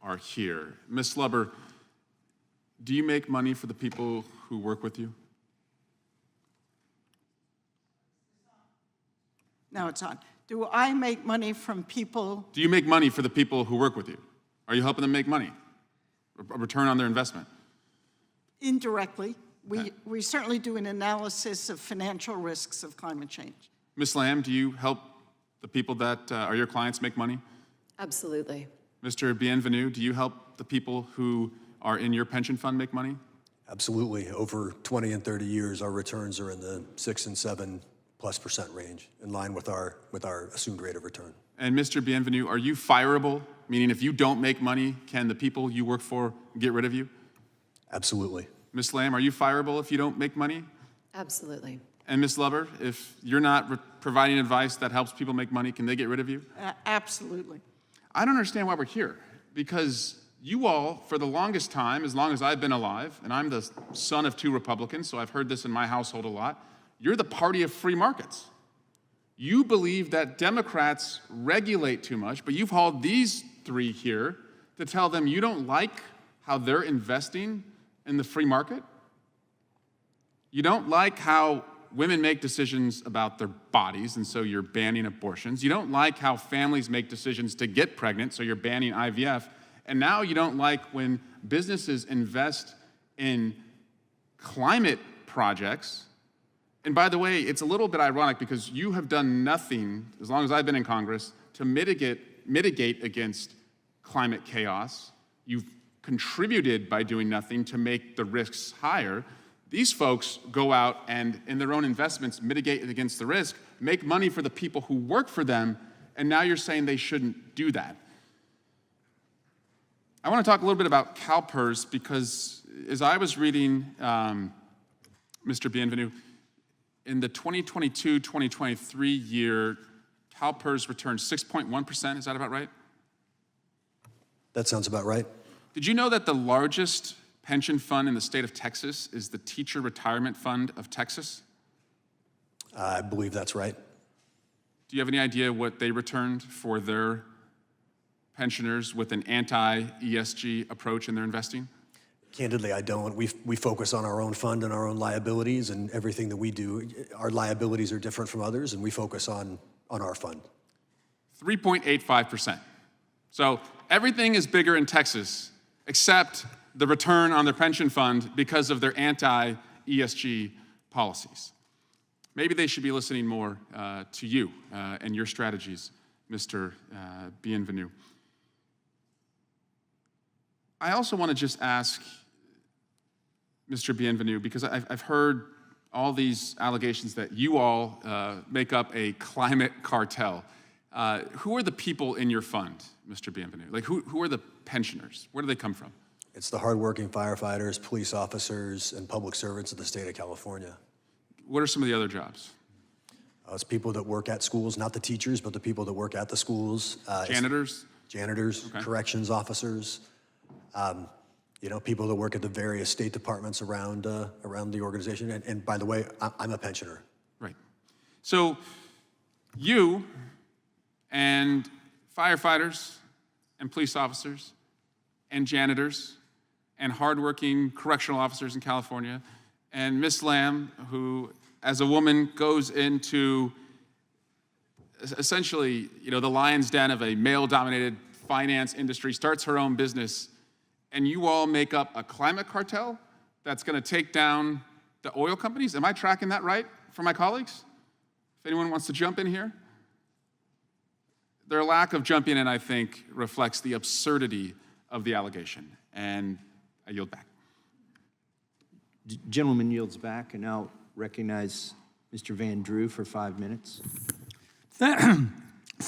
are here. Ms. Slubber, do you make money for the people who work with you? Now it's on. Do I make money from people? Do you make money for the people who work with you? Are you helping them make money? A return on their investment? Indirectly. We certainly do an analysis of financial risks of climate change. Ms. Lamb, do you help the people that are your clients make money? Absolutely. Mr. Bienvenu, do you help the people who are in your pension fund make money? Absolutely. Over 20 and 30 years, our returns are in the 6 and 7+% range, in line with our assumed rate of return. And Mr. Bienvenu, are you fireable? Meaning if you don't make money, can the people you work for get rid of you? Absolutely. Ms. Lamb, are you fireable if you don't make money? Absolutely. And Ms. Lover, if you're not providing advice that helps people make money, can they get rid of you? Absolutely. I don't understand why we're here, because you all, for the longest time, as long as I've been alive, and I'm the son of 2 Republicans, so I've heard this in my household a lot, you're the party of free markets. You believe that Democrats regulate too much, but you've hauled these 3 here to tell them you don't like how they're investing in the free market. You don't like how women make decisions about their bodies, and so you're banning abortions. You don't like how families make decisions to get pregnant, so you're banning IVF. And now you don't like when businesses invest in climate projects. And by the way, it's a little bit ironic because you have done nothing, as long as I've been in Congress, to mitigate against climate chaos. You've contributed by doing nothing to make the risks higher. These folks go out and, in their own investments, mitigate against the risk, make money for the people who work for them, and now you're saying they shouldn't do that. I want to talk a little bit about CalPERS because as I was reading Mr. Bienvenu, in the 2022-2023 year, CalPERS returned 6.1%. Is that about right? That sounds about right. Did you know that the largest pension fund in the state of Texas is the Teacher Retirement Fund of Texas? I believe that's right. Do you have any idea what they returned for their pensioners with an anti-ESG approach in their investing? Candidly, I don't. We focus on our own fund and our own liabilities, and everything that we do, our liabilities are different from others, and we focus on our fund. 3.85%. So everything is bigger in Texas except the return on their pension fund because of their anti-ESG policies. Maybe they should be listening more to you and your strategies, Mr. Bienvenu. I also want to just ask Mr. Bienvenu, because I've heard all these allegations that you all make up a climate cartel. Who are the people in your fund, Mr. Bienvenu? Like, who are the pensioners? Where do they come from? It's the hardworking firefighters, police officers, and public servants of the state of California. What are some of the other jobs? It's people that work at schools, not the teachers, but the people that work at the schools. Janitors? Janitors, Okay. corrections officers, people that work at the various state departments around the organization. And by the way, I'm a pensioner. Right. So you and firefighters and police officers and janitors and hardworking correctional officers in California, and Ms. Lamb, who, as a woman, goes into essentially, the lion's den of a male-dominated finance industry, starts her own business, and you all make up a climate cartel that's going to take down the oil companies? Am I tracking that right for my colleagues? If anyone wants to jump in here? Their lack of jumping in, I think, reflects the absurdity of the allegation, and I yield back. Gentleman yields back, and now recognize Mr. Van Drew for 5 minutes.